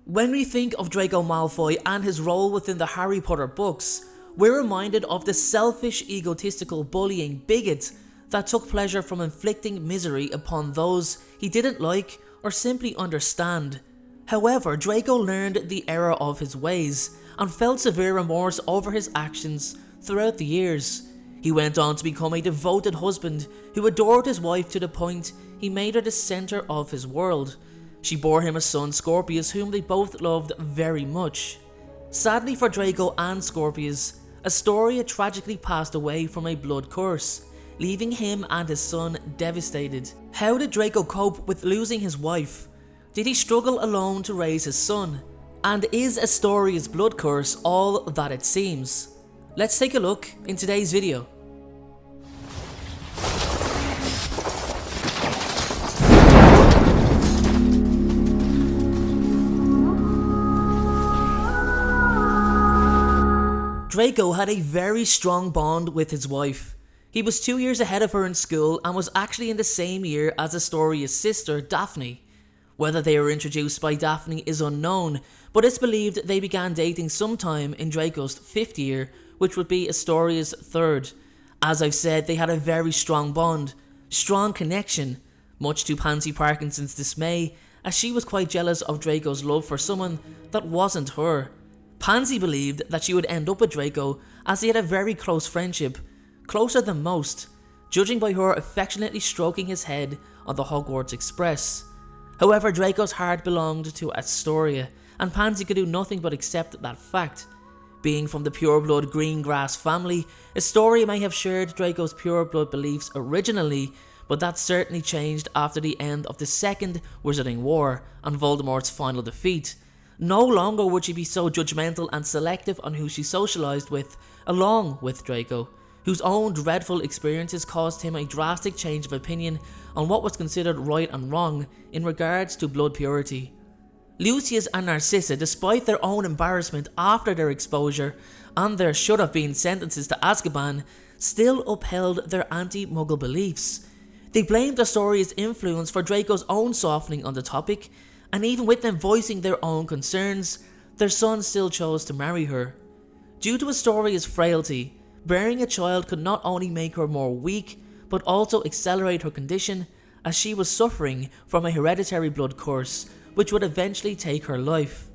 When we think of Draco Malfoy and his role within the Harry Potter books, we're reminded of the selfish, egotistical, bullying bigot that took pleasure from inflicting misery upon those he didn't like or simply understand. However, Draco learned the error of his ways and felt severe remorse over his actions throughout the years. He went on to become a devoted husband who adored his wife to the point he made her the centre of his world. She bore him a son, Scorpius, whom they both loved very much. Sadly for Draco and Scorpius, Astoria tragically passed away from a blood curse, leaving him and his son devastated. How did Draco cope with losing his wife? Did he struggle alone to raise his son? And is Astoria's blood curse all that it seems? Let's take a look in today's video. Draco had a very strong bond with his wife. He was 2 years ahead of her in school and was actually in the same year as Astoria's sister, Daphne. Whether they were introduced by Daphne is unknown, but it's believed they began dating sometime in Draco's 5th year, which would be Astoria's 3rd. As I've said, they had a very strong bond, strong connection, much to Pansy Parkinson's dismay, as she was quite jealous of Draco's love for someone that wasn't her. Pansy believed that she would end up with Draco as they had a very close friendship, closer than most, judging by her affectionately stroking his head on the Hogwarts Express. However, Draco's heart belonged to Astoria, and Pansy could do nothing but accept that fact. Being from the pureblood Greengrass family, Astoria may have shared Draco's pureblood beliefs originally, but that certainly changed after the end of the Second Wizarding War and Voldemort's final defeat. No longer would she be so judgmental and selective on who she socialised with, along with Draco, whose own dreadful experiences caused him a drastic change of opinion on what was considered right and wrong in regards to blood purity. Lucius and Narcissa, despite their own embarrassment after their exposure and their should-have-been sentences to Azkaban, still upheld their anti-Muggle beliefs. They blamed Astoria's influence for Draco's own softening on the topic, and even with them voicing their own concerns, their son still chose to marry her. Due to Astoria's frailty, bearing a child could not only make her more weak, but also accelerate her condition, as she was suffering from a hereditary blood curse, which would eventually take her life.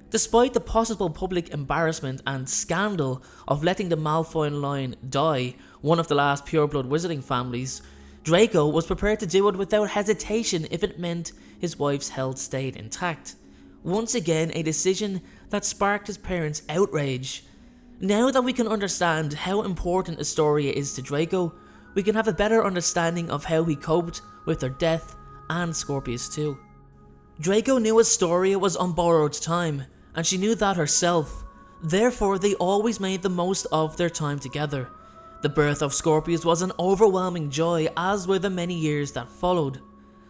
Despite the possible public embarrassment and scandal of letting the Malfoy line die, one of the last pureblood wizarding families, Draco was prepared to do it without hesitation if it meant his wife's health stayed intact. Once again, a decision that sparked his parents' outrage. Now that we can understand how important Astoria is to Draco, we can have a better understanding of how he coped with their death, and Scorpius too. Draco knew Astoria was on borrowed time, and she knew that herself. Therefore, they always made the most of their time together. The birth of Scorpius was an overwhelming joy, as were the many years that followed.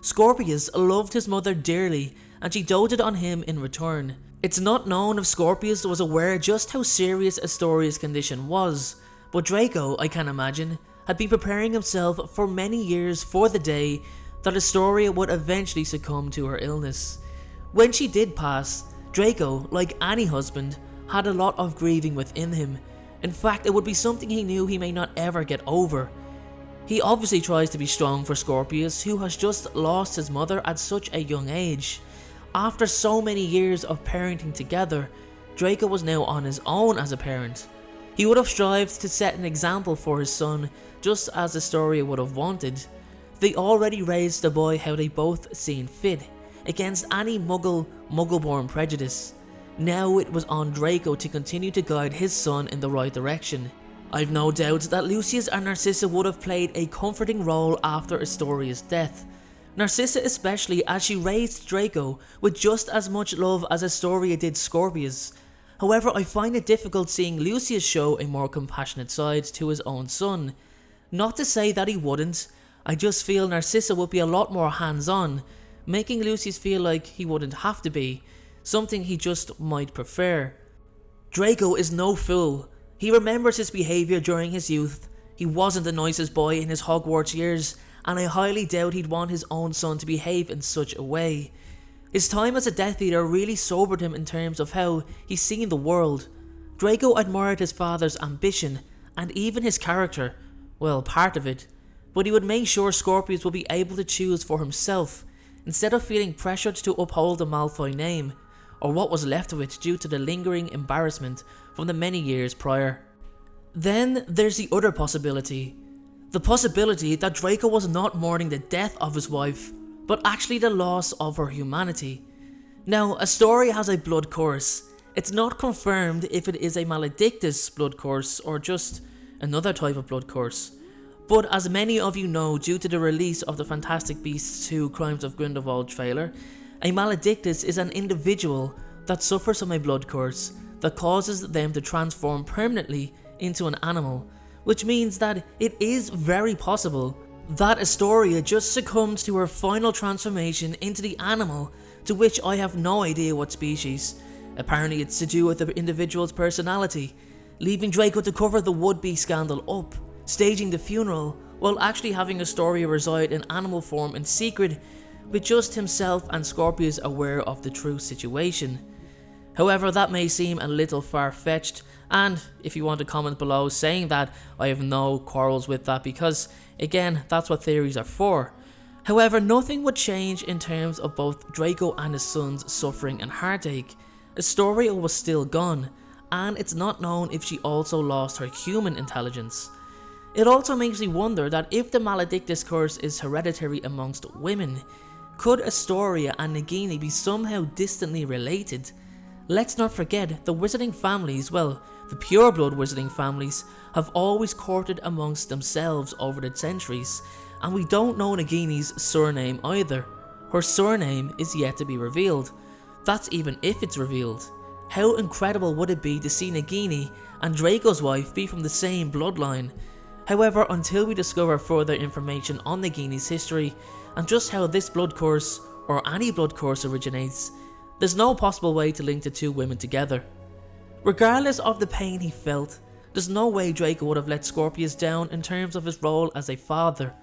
Scorpius loved his mother dearly, and she doted on him in return. It's not known if Scorpius was aware just how serious Astoria's condition was, but Draco, I can imagine, had been preparing himself for many years for the day that Astoria would eventually succumb to her illness. When she did pass, Draco, like any husband, had a lot of grieving within him. In fact, it would be something he knew he may not ever get over. He obviously tries to be strong for Scorpius, who has just lost his mother at such a young age. After so many years of parenting together, Draco was now on his own as a parent. He would have strived to set an example for his son, just as Astoria would have wanted. They already raised the boy how they both seen fit, against any Muggle-born prejudice. Now it was on Draco to continue to guide his son in the right direction. I've no doubt that Lucius and Narcissa would have played a comforting role after Astoria's death. Narcissa especially, as she raised Draco with just as much love as Astoria did Scorpius. However, I find it difficult seeing Lucius show a more compassionate side to his own son. Not to say that he wouldn't, I just feel Narcissa would be a lot more hands-on, making Lucius feel like he wouldn't have to be, something he just might prefer. Draco is no fool. He remembers his behaviour during his youth. He wasn't the nicest boy in his Hogwarts years, and I highly doubt he'd want his own son to behave in such a way. His time as a Death Eater really sobered him in terms of how he's seen the world. Draco admired his father's ambition and even his character, well, part of it, but he would make sure Scorpius would be able to choose for himself instead of feeling pressured to uphold the Malfoy name, or what was left of it due to the lingering embarrassment from the many years prior. Then there's the other possibility. The possibility that Draco was not mourning the death of his wife, but actually the loss of her humanity. Now, Astoria has a blood curse. It's not confirmed if it is a maledictus blood curse or just another type of blood curse. But as many of you know, due to the release of the Fantastic Beasts 2 Crimes of Grindelwald trailer, a maledictus is an individual that suffers from a blood curse that causes them to transform permanently into an animal, which means that it is very possible that Astoria just succumbed to her final transformation into the animal, to which I have no idea what species. Apparently it's to do with the individual's personality, leaving Draco to cover the would-be scandal up, staging the funeral, while actually having Astoria reside in animal form in secret, with just himself and Scorpius aware of the true situation. However, that may seem a little far-fetched, and if you want to comment below saying that, I have no quarrels with that, because again, that's what theories are for. However, nothing would change in terms of both Draco and his son's suffering and heartache. Astoria was still gone, and it's not known if she also lost her human intelligence. It also makes me wonder that if the maledictus curse is hereditary amongst women, could Astoria and Nagini be somehow distantly related? Let's not forget, the wizarding families, well, the pureblood wizarding families, have always courted amongst themselves over the centuries, and we don't know Nagini's surname either. Her surname is yet to be revealed. That's even if it's revealed. How incredible would it be to see Nagini and Draco's wife be from the same bloodline? However, until we discover further information on Nagini's history and just how this blood curse, or any blood curse, originates, there's no possible way to link the two women together. Regardless of the pain he felt, there's no way Draco would have let Scorpius down in terms of his role as a father,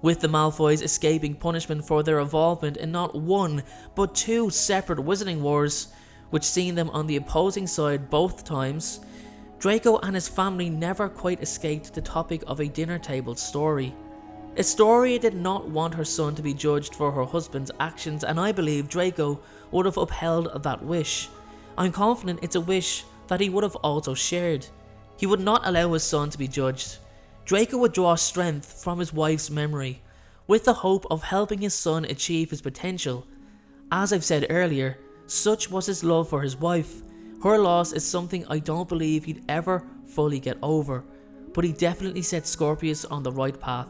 with the Malfoys escaping punishment for their involvement in not one, but two separate wizarding wars, which seen them on the opposing side both times. Draco and his family never quite escaped the topic of a dinner table story. Astoria did not want her son to be judged for her husband's actions, and I believe Draco would have upheld that wish. I'm confident it's a wish that he would have also shared. He would not allow his son to be judged. Draco would draw strength from his wife's memory, with the hope of helping his son achieve his potential. As I've said earlier, such was his love for his wife. Her loss is something I don't believe he'd ever fully get over, but he definitely set Scorpius on the right path.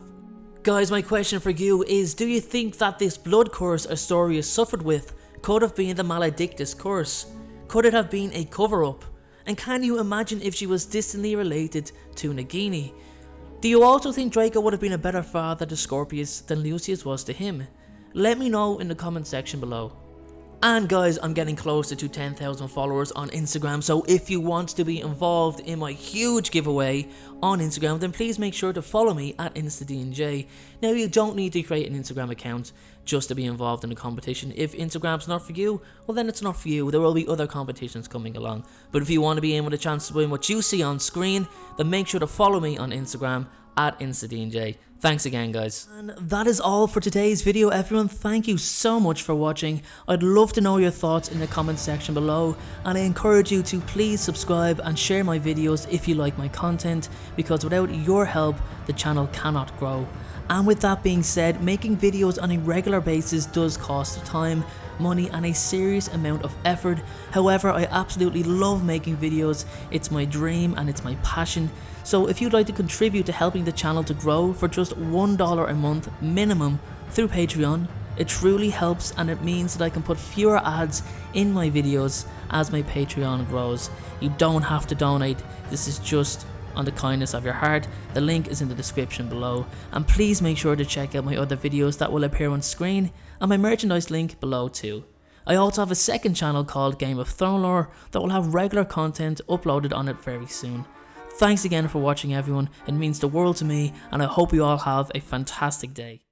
Guys, my question for you is, do you think that this blood curse Astoria suffered with could have been the maledictus curse? Could it have been a cover-up? And can you imagine if she was distantly related to Nagini? Do you also think Draco would have been a better father to Scorpius than Lucius was to him? Let me know in the comment section below. And guys, I'm getting closer to 10,000 followers on Instagram, so if you want to be involved in my huge giveaway on Instagram, then please make sure to follow me at InstaDNJ. Now, you don't need to create an Instagram account just to be involved in the competition. If Instagram's not for you, well then it's not for you. There will be other competitions coming along. But if you want to be in with a chance to win what you see on screen, then make sure to follow me on Instagram at InstaDNJ. Thanks again, guys. And that is all for today's video, everyone. Thank you so much for watching. I'd love to know your thoughts in the comment section below, and I encourage you to please subscribe and share my videos if you like my content, because without your help, the channel cannot grow. And with that being said, making videos on a regular basis does cost time, money, and a serious amount of effort. However, I absolutely love making videos. It's my dream and it's my passion. So if you'd like to contribute to helping the channel to grow for just $1 a month minimum through Patreon, it truly helps, and it means that I can put fewer ads in my videos as my Patreon grows. You don't have to donate. This is just on the kindness of your heart. The link is in the description below, and please make sure to check out my other videos that will appear on screen and my merchandise link below too. I also have a second channel called Game of Thrones Lore that will have regular content uploaded on it very soon. Thanks again for watching, everyone. It means the world to me, and I hope you all have a fantastic day.